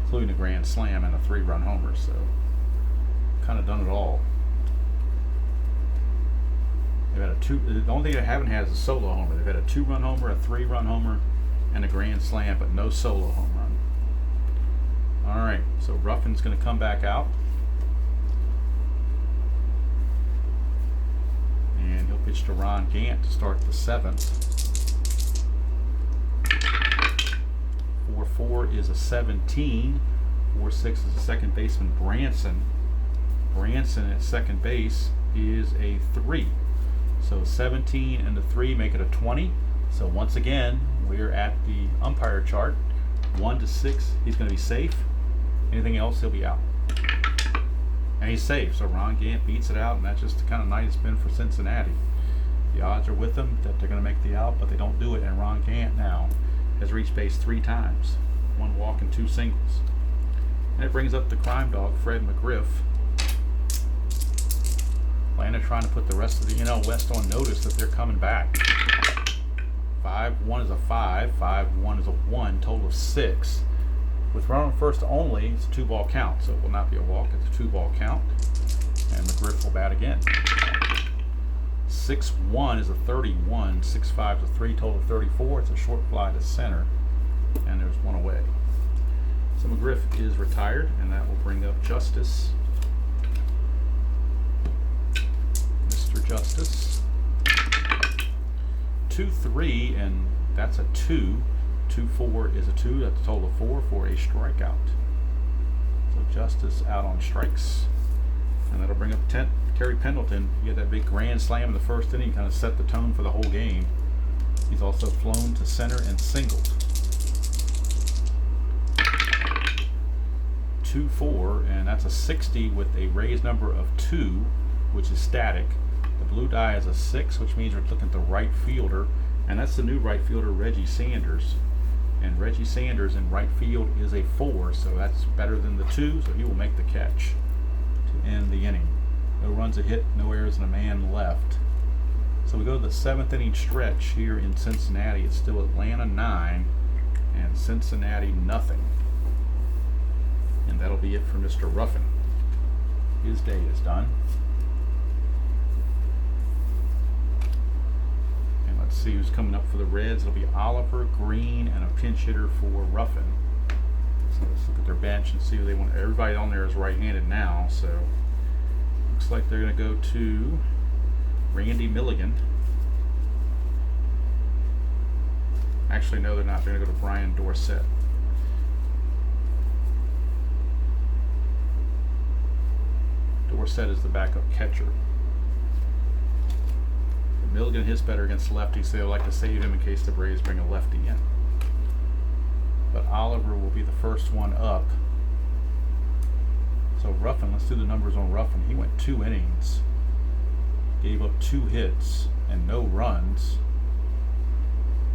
including a grand slam and a 3-run homer. So kind of done it all. They've had a 2. The only thing they haven't had is a solo homer. They've had a 2-run homer, a 3-run homer, and a grand slam, but no solo home run. All right, so Ruffin's going to come back out, and he'll pitch to Ron Gant to start the 7th. 4-4 is a 17. 4-6 is a second baseman, Branson. Branson at second base is a 3. So 17 and the 3 make it a 20. So once again, we're at the umpire chart. 1 to 6, he's going to be safe. Anything else, he'll be out. And he's safe, so Ron Gant beats it out, and that's just the kind of night it's been for Cincinnati. The odds are with them that they're going to make the out, but they don't do it, and Ron Gant now has reached base 3 times. 1 walk and 2 singles. And it brings up the crime dog, Fred McGriff. Atlanta trying to put the rest of the NL West on notice that they're coming back. 5-1 is a 5, 5-1 is a 1, total of 6. With runner on first only, it's a 2-ball count, so it will not be a walk, it's a 2-ball count. And McGriff will bat again. 6-1 is a 31, 6-5 is a 3, total of 34. It's a short fly to center, and there's 1 away. So McGriff is retired, and that will bring up Justice. Mr. Justice. 2-3, and that's a 2. 2-4 is a 2. That's a total of 4 for a strikeout. So Justice out on strikes, and that'll bring up Terry Pendleton. He had that big grand slam in the first inning, kind of set the tone for the whole game. He's also flown to center and singled. 2-4, and that's a 60 with a raised number of 2, which is static. The blue die is a 6, which means we're looking at the right fielder, and that's the new right fielder, Reggie Sanders. And Reggie Sanders in right field is a 4, so that's better than the 2, so he will make the catch to end the inning. No runs, a hit, no errors, and a man left. So we go to the 7th inning stretch here in Cincinnati. It's still Atlanta 9 and Cincinnati nothing. And that'll be it for Mr. Ruffin. His day is done. And let's see who's coming up for the Reds. It'll be Oliver, Green, and a pinch hitter for Ruffin. So let's look at their bench and see who they want. Everybody on there is right-handed now, so looks like they're going to go to Randy Milligan. Actually, no, they're not. They're going to go to Brian Dorsett. Dorsett is the backup catcher. Milligan hits better against lefties, so they'll like to save him in case the Braves bring a lefty in. But Oliver will be the first one up. So Ruffin, let's do the numbers on Ruffin. He went 2 innings, gave up 2 hits and no runs.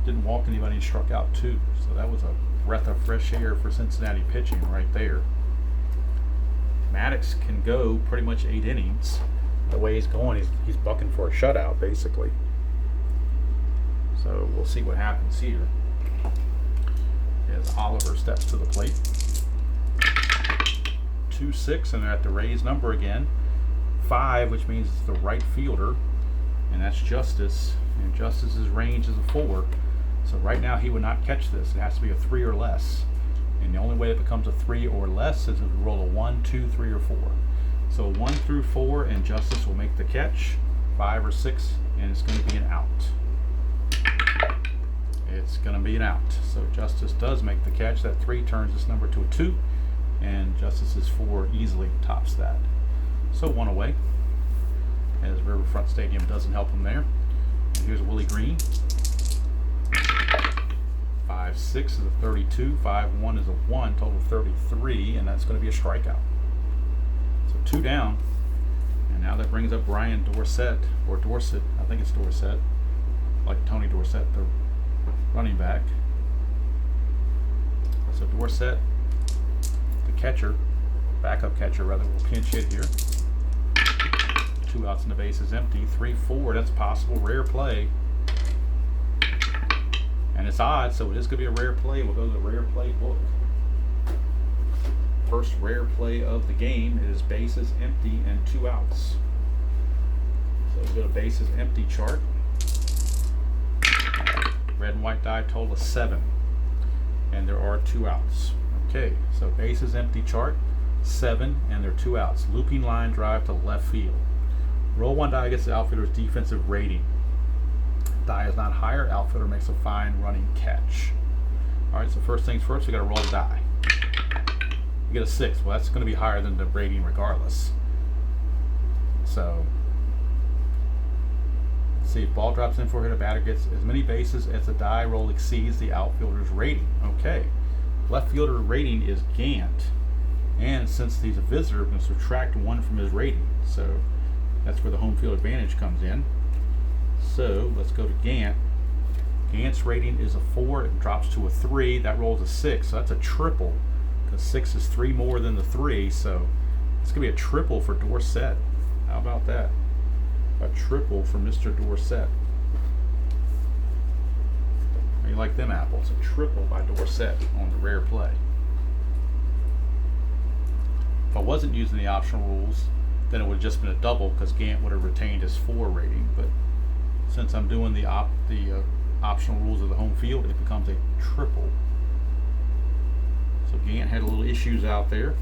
Didn't walk anybody and struck out 2. So that was a breath of fresh air for Cincinnati pitching right there. Maddox can go pretty much 8 innings. The way he's going, he's bucking for a shutout, basically. So we'll see what happens here. as Oliver steps to the plate. 2-6, and they're at the Rays number again. 5, which means it's the right fielder, and that's Justice. And Justice's range is a 4. So right now he would not catch this. It has to be a 3 or less. And the only way it becomes a 3 or less is if we roll a 1, 2, 3, or 4. So 1 through 4, and Justice will make the catch. 5 or 6, and it's going to be an out. It's going to be an out. So Justice does make the catch. That 3 turns this number to a 2, and Justice's 4 easily tops that. So 1 away, as Riverfront Stadium doesn't help him there. And here's Willie Green. 5-6 is a 32. 5-1 is a 1. Total 33, and that's going to be a strikeout. So 2 down. And now that brings up Brian Dorsett, or Dorsett. I think it's Dorsett, like Tony Dorsett, the running back. So Dorsett, the catcher, backup catcher rather, will pinch hit here. 2 outs and the base is empty. 3-4, that's possible. Rare play. And it's odd, so it is going to be a rare play. We'll go to the rare play book. First rare play of the game is bases empty and 2 outs. So we'll go to bases empty chart. Red and white die total of 7. And there are 2 outs. Okay, so bases empty chart, 7, and there are 2 outs. Looping line drive to left field. Roll 1 die gets the outfielder's defensive rating. Die is not higher, outfielder makes a fine running catch. Alright, so first things first, we got to roll the die. You get a 6. Well, that's going to be higher than the rating regardless. So, let's see if ball drops in for a hit, a batter gets as many bases as the die roll exceeds the outfielder's rating. Okay, left fielder rating is Gant, and since he's a visitor, we're going to subtract 1 from his rating. So, that's where the home field advantage comes in. So let's go to Gant. Gant's rating is a 4. It drops to a 3. That rolls a 6. So that's a triple, because 6 is 3 more than the 3. So it's going to be a triple for Dorsett. How about that? A triple for Mr. Dorsett. How you like them apples? A triple by Dorsett on the rare play. If I wasn't using the optional rules, then it would have just been a double, because Gant would have retained his 4 rating. But since I'm doing the optional rules of the home field, it becomes a triple. So Gant had a little issues out there.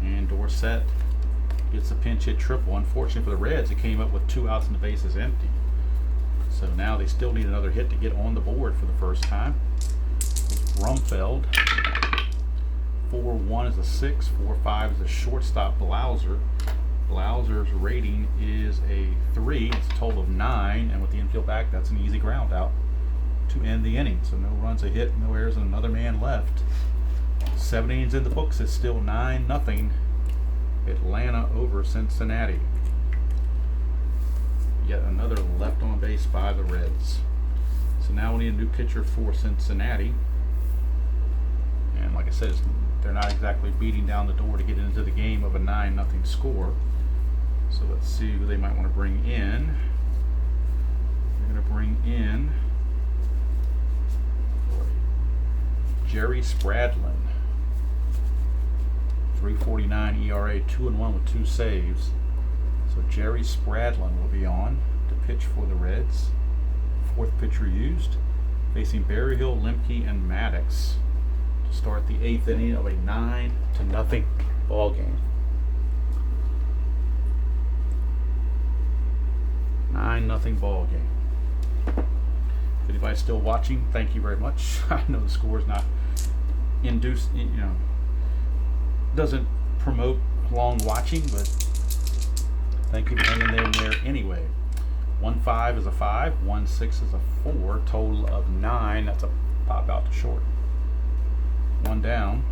And Dorsett gets a pinch hit triple. Unfortunately for the Reds, it came up with 2 outs and the base is empty. So now they still need another hit to get on the board for the first time. Rumfeld. 4-1 is a 6. 4-5 is a shortstop, Blauser. Blauser's rating is a 3. It's a total of 9, and with the infield back, that's an easy ground out to end the inning. So no runs, a hit, no errors, and another man left. 7 innings in the books. It's still 9-0. Atlanta over Cincinnati. Yet another left on base by the Reds. So now we need a new pitcher for Cincinnati. And like I said, they're not exactly beating down the door to get into the game of a 9-0 score. So let's see who they might want to bring in. They're going to bring in Jerry Spradlin. 3.49 ERA, 2-1 with 2 saves. So Jerry Spradlin will be on to pitch for the Reds. 4th pitcher used, facing Berryhill, Lemke, and Maddox to start the 8th inning of a 9-0 ball game. 9-0 ball game. If anybody's still watching, thank you very much. I know the score is not induced, doesn't promote long watching, but thank you for hanging in there anyway. 1-5 is a 5, 1-6 is a 4, total of 9. That's a pop out to short. 1 down.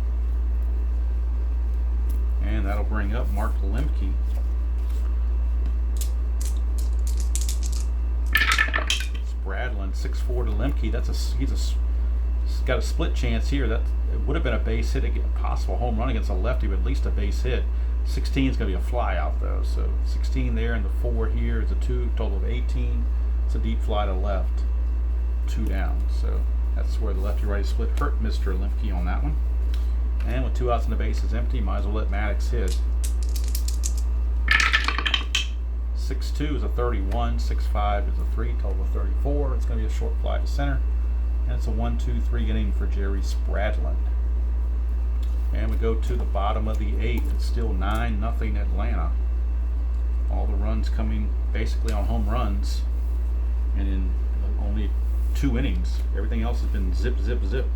And that'll bring up Mark Lemke. Spradlin, 6'4" to Lemke. He's got a split chance here. That it would have been a base hit, a possible home run against a lefty, but at least a base hit. 16 is going to be a fly out though. So 16 there, and the 4 here is a 2, total of 18. a deep fly to left, 2 down. So that's where the lefty-righty split hurt Mr. Lemke on that one. And with 2 outs and the base is empty, might as well let Maddox hit. 6-2 is a 31, 6-5 is a 3, total of 34. It's going to be a short fly to center. And it's a 1-2-3 inning for Jerry Spradlin. And we go to the bottom of the 8th. It's still 9-0 Atlanta. All the runs coming basically on home runs, and in only 2 innings. Everything else has been zip, zip, zip.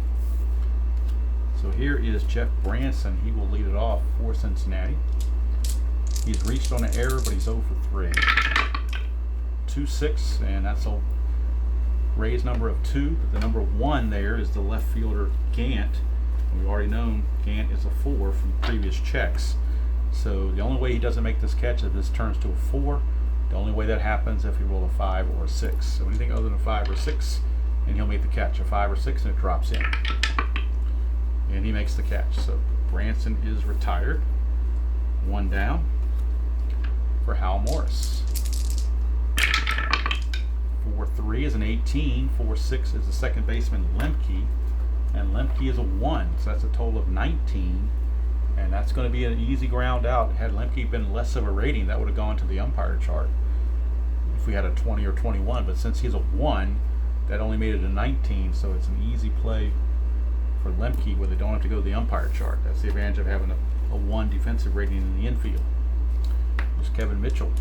So here is Jeff Branson. He will lead it off for Cincinnati. He's reached on an error, but he's 0 for 3. 2-6, and that's a Rays number of 2. But the number 1 there is the left fielder Gant. We've already known Gant is a 4 from previous checks. So the only way he doesn't make this catch is if this turns to a 4. The only way that happens if he roll a 5 or a 6. So anything other than a 5 or 6, and he'll make the catch. A 5 or 6, and it drops in. And he makes the catch. So Branson is retired. 1 down for Hal Morris. 4-3 is an 18. 4-6 is the second baseman Lemke. And Lemke is a 1, so that's a total of 19. And that's going to be an easy ground out. Had Lemke been less of a rating, that would have gone to the umpire chart if we had a 20 or 21. But since he's a 1, that only made it a 19, so it's an easy play for Lemke where they don't have to go to the umpire chart. That's the advantage of having a 1 defensive rating in the infield. There's Kevin Mitchell.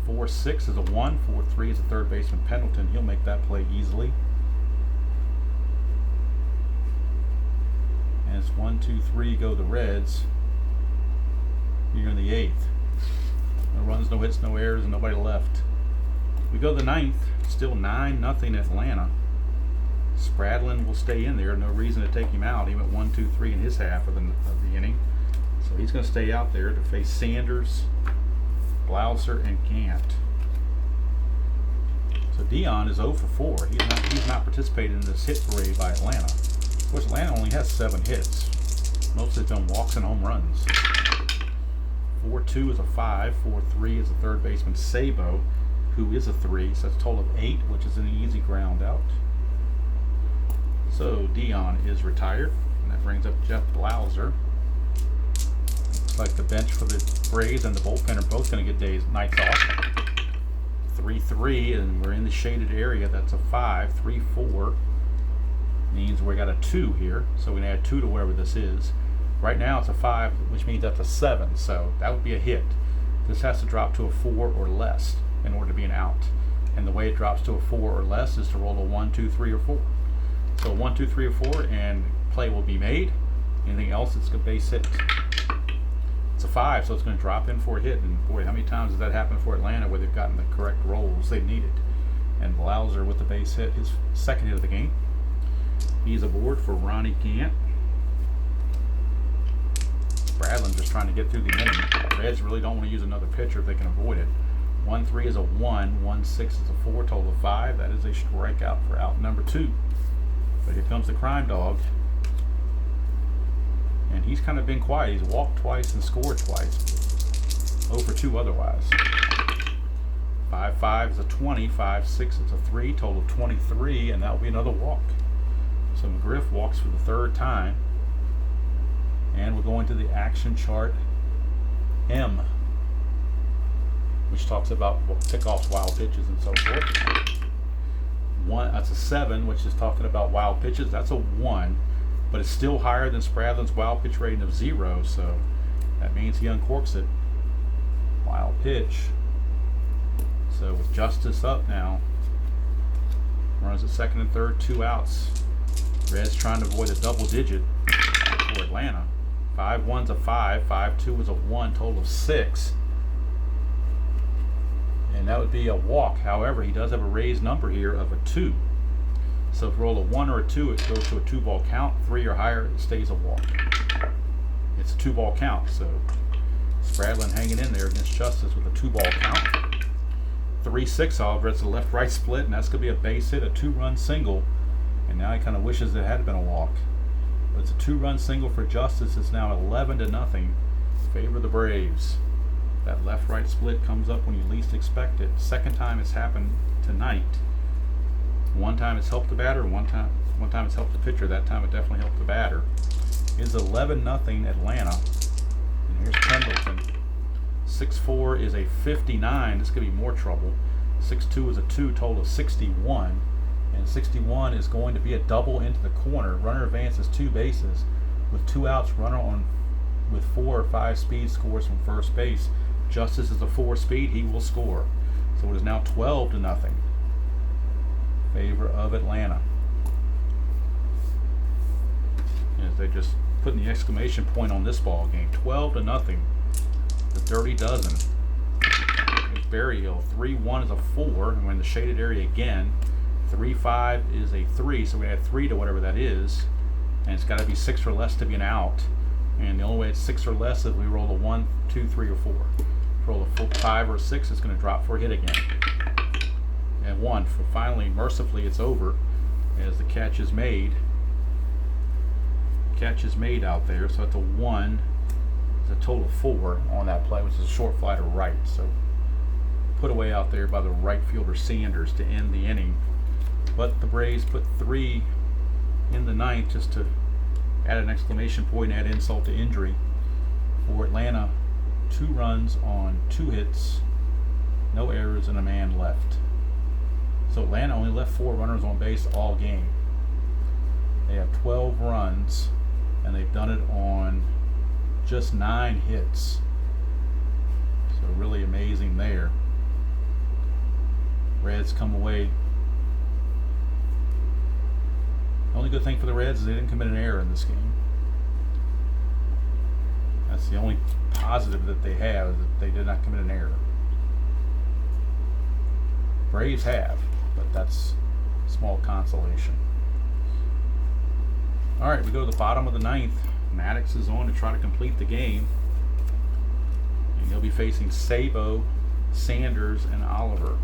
4-6 is a 1. 4-3 is the third baseman Pendleton. He'll make that play easily. And it's 1, 2, 3 go the Reds. Here in the 8th. No runs, no hits, no errors, and nobody left. We go to the 9th. Still 9-0 Atlanta. Spradlin will stay in there. No reason to take him out. He went 1, 2, 3 in his half of the inning. So he's going to stay out there to face Sanders, Blauser, and Gant. So Dion is 0 for 4. He's not participated in this hit parade by Atlanta. Of course, Atlanta only has 7 hits. Most of them walks and home runs. 4-2 is a 5. 4-3 is the third baseman Sabo, who is a 3. So that's a total of 8, which is an easy ground out. So Dion is retired, and that brings up Jeff Blauser. Looks like the bench for the Braves and the bullpen are both going to get nights off. 3-3, and we're in the shaded area. That's a 5. 3-4 means we got a 2 here, so we can add 2 to wherever this is. Right now it's a 5, which means that's a 7, so that would be a hit. This has to drop to a 4 or less in order to be an out. And the way it drops to a 4 or less is to roll a 1, 2, 3, or 4. So 1, 2, 3, or 4, and play will be made. Anything else, it's a base hit. It's a 5, so it's going to drop in for a hit. And boy, how many times has that happened for Atlanta where they've gotten the correct rolls they needed? And Blauser with the base hit, his second hit of the game. He's aboard for Ronnie Gant. Spradlin just trying to get through the inning. The Reds really don't want to use another pitcher if they can avoid it. 1-3 is a 1. 1-6 is a 4. Total of 5. That is a strikeout for out number 2. But here comes the crime dog. And he's kind of been quiet. He's walked twice and scored twice. 0 for 2 otherwise. 5-5 is a 20. 5-6 is a 3. Total of 23. And that will be another walk. So McGriff walks for the 3rd time. And we're going to the action chart M, which talks about pickoffs, wild pitches, and so forth. That's a 7, which is talking about wild pitches. That's a 1, but it's still higher than Spradlin's wild pitch rating of 0, so that means he uncorks it. Wild pitch. So with Justice up now, runs at second and third, 2 outs. Reds trying to avoid a double digit for Atlanta. 5-1's a 5, 5-2 is a 1, total of 6. And that would be a walk. However, he does have a raised number here of a 2. So if you roll a 1 or a 2, it goes to a 2-ball count. 3 or higher, it stays a walk. It's a 2-ball count. So Spradlin hanging in there against Justice with a 2-ball count. 3-6, however, it's a left-right split, and that's going to be a base hit, a 2-run single. And now he kind of wishes it had been a walk. But it's a 2-run single for Justice. It's now 11-0 in favor of the Braves. That left-right split comes up when you least expect it. Second time it's happened tonight. One time it's helped the batter, one time it's helped the pitcher. That time it definitely helped the batter. Is 11-0 Atlanta. And here's Pendleton. 6-4 is a 59. This could be more trouble. 6-2 is a 2, total of 61. And 61 is going to be a double into the corner. Runner advances 2 bases. With 2 outs, runner on with 4 or 5 speed scores from first base. Justice is a 4 speed, he will score. So it is now 12-0. Favor of Atlanta. As they just putting the exclamation point on this ball game. 12-0. The Dirty Dozen. There's Berryhill. 3-1 is a 4, and we're in the shaded area again. 3-5 is a 3, so we add 3 to whatever that is, and it's got to be 6 or less to be an out. And the only way it's 6 or less is we roll a 1, 2, 3, or 4. If we roll a 5 or 6, it's going to drop for a hit again. And 1. For finally, mercifully, it's over as the catch is made. Catch is made out there, so it's a 1. It's a total of 4 on that play, which is a short fly to right. So put away out there by the right fielder Sanders to end the inning. But the Braves put 3 in the 9th just to add an exclamation point and add insult to injury. For Atlanta, 2 runs on 2 hits, no errors, and a man left. So Atlanta only left 4 runners on base all game. They have 12 runs, and they've done it on just 9 hits. So really amazing there. Reds come away. The only good thing for the Reds is they didn't commit an error in this game. That's the only positive that they have, is that they did not commit an error. Braves have, but that's small consolation. All right, we go to the bottom of the 9th. Maddox is on to try to complete the game. And he'll be facing Sabo, Sanders, and Oliver.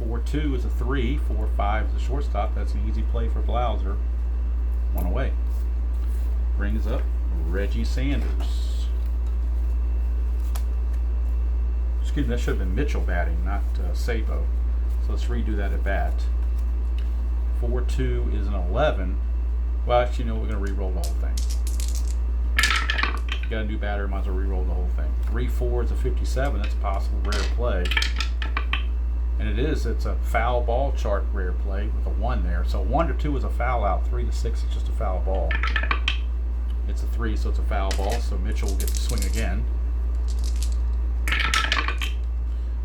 4-2 is a 3. 4-5 is a shortstop. That's an easy play for Blauser. 1 away. Brings up Reggie Sanders. Excuse me, that should have been Mitchell batting, not Sabo. So let's redo that at bat. 4-2 is an 11. Well, actually, we're going to re-roll the whole thing. You got a new batter, might as well re-roll the whole thing. 3-4 is a 57. That's a possible rare play. And it's a foul ball chart rare play with a 1 there. So 1-2 is a foul out. 3-6 is just a foul ball. It's a 3, so it's a foul ball. So Mitchell will get to swing again.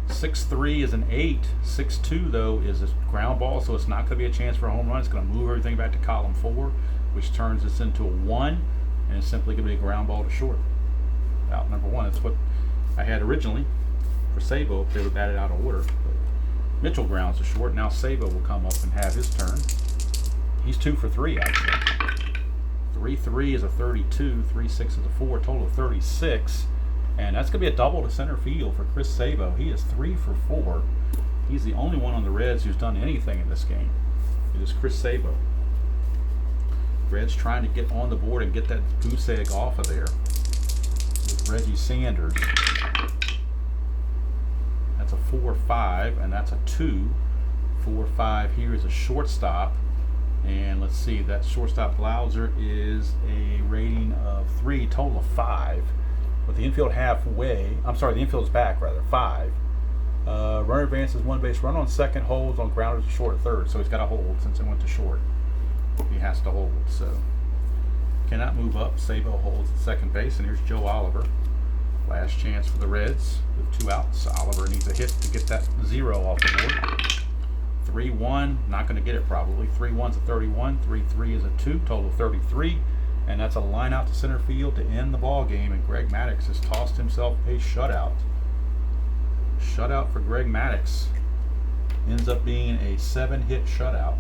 6-3 is an 8. 6-2 though is a ground ball, so it's not going to be a chance for a home run. It's going to move everything back to column 4, which turns this into a 1, and it's simply going to be a ground ball to short. Out number 1. That's what I had originally for Sabo if they were batted out of order. But Mitchell grounds to short. Now Sabo will come up and have his turn. He's 2 for 3 actually. 3-3 is a 32. 3-6 is a 4. Total of 36. And that's going to be a double to center field for Chris Sabo. He is 3 for 4. He's the only one on the Reds who's done anything in this game. It is Chris Sabo. Reds trying to get on the board and get that goose egg off of there with Reggie Sanders. That's a 4-5, and that's a 2. 4-5 here is a shortstop. And let's see, that shortstop Blauser is a rating of 3, total of 5. With the infield halfway, the infield is back rather, 5. Runner advances 1 base, run on second, holds on grounders to short at third. So he's got to hold since it went to short. He has to hold, so cannot move up. Sabo holds at second base, and here's Joe Oliver. Last chance for the Reds with 2 outs. Oliver needs a hit to get that 0 off the board. 3-1, not going to get it probably. 3-1's a 31. 3-3 is a 2, total of 33. And that's a line out to center field to end the ball game. And Greg Maddux has tossed himself a shutout. Shutout for Greg Maddux. Ends up being a 7-hit shutout.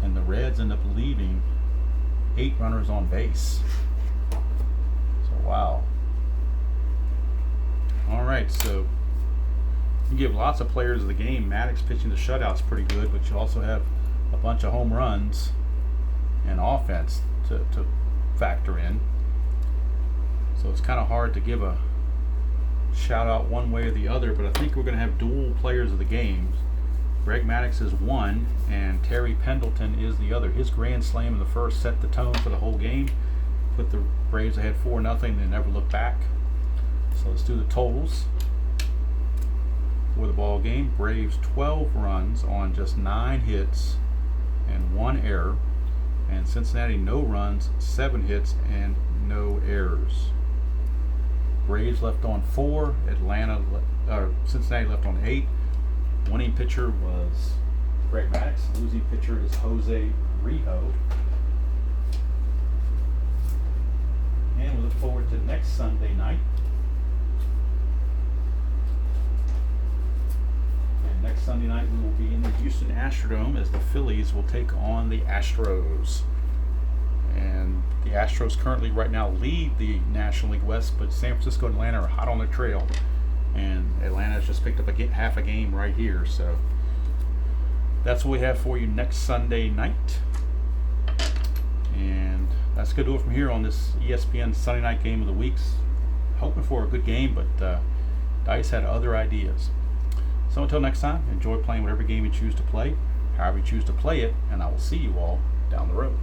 And the Reds end up leaving 8 runners on base. So wow. All right, so you give lots of players of the game. Maddux pitching the shutout's pretty good, but you also have a bunch of home runs and offense to factor in. So it's kind of hard to give a shout out one way or the other, but I think we're going to have dual players of the games. Greg Maddux is one, and Terry Pendleton is the other. His grand slam in the first set the tone for the whole game. Put the Braves ahead 4-0. They never looked back. So let's do the totals for the ball game. Braves 12 runs on just 9 hits and 1 error, and Cincinnati no runs, 7 hits and no errors. Braves left on 4. Cincinnati left on 8. Winning pitcher was Greg Maddux. Losing pitcher is Jose Rijo. And we look forward to next Sunday night. And next Sunday night we will be in the Houston Astrodome as the Phillies will take on the Astros. And the Astros currently right now lead the National League West, but San Francisco and Atlanta are hot on their trail. And Atlanta's just picked up half a game right here. So that's what we have for you next Sunday night. And that's going to do it from here on this ESPN Sunday night game of the weeks. Hoping for a good game, but Dice had other ideas. So until next time, enjoy playing whatever game you choose to play, however you choose to play it, and I will see you all down the road.